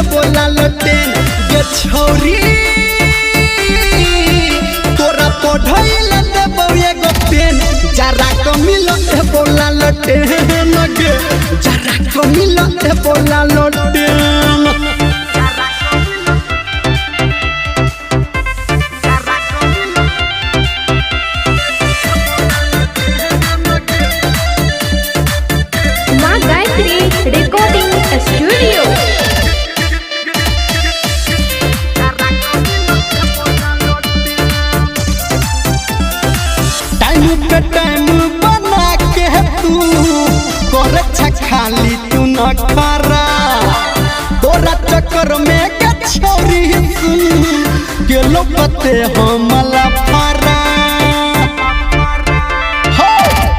बोला लटेन गे छौरी तोरा पढ़ैल देबो एगो पेन जरा कमिल बोला लटेन गे जरा कमिल बोला लटेन माँ गायत्री रिकॉर्डिंग स्टूडियो। टाइम पे टाइम बना के तू करे खाली तू न खरा तोरा चक्कर में के छौरी सुन के लो पते हमला फरा हो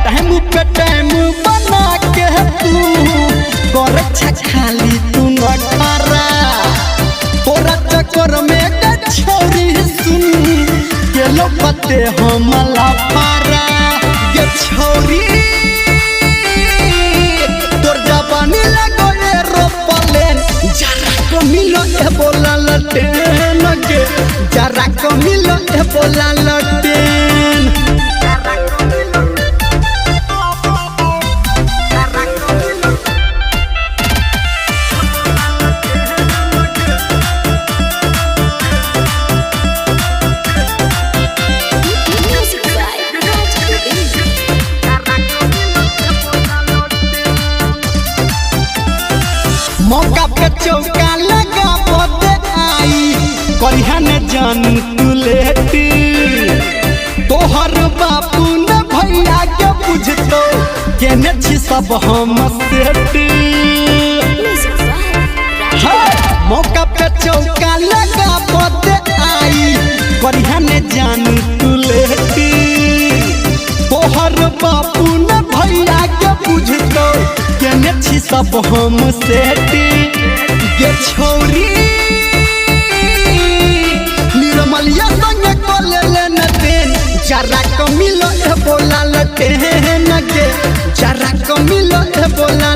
टाइम पे टाइम बना के तू करे खाली तू न खरा तोरा चक्कर में के छौरी सुन के लो पते हमला फरा गे छौरी तोर जवानी लगो रे रोपलेन जरा कमिल बोला लटेन गे जरा कमिल बोला लटेन मौका पे चौका लगा बोते आई करिहा न जान तू लेटी तोहर बापू न भैया के बुझतो केने छी सब हम सेटी मौका पे चौका लगा बोते आई करिहा न जान तू लेटी तोहर बापू न भैया के बुझतो केने छी सब हम सेटी गे छौरी निर्मलिया संग कोले न देन जरा कमिल बोला लटेन गे जरा कमिल बोला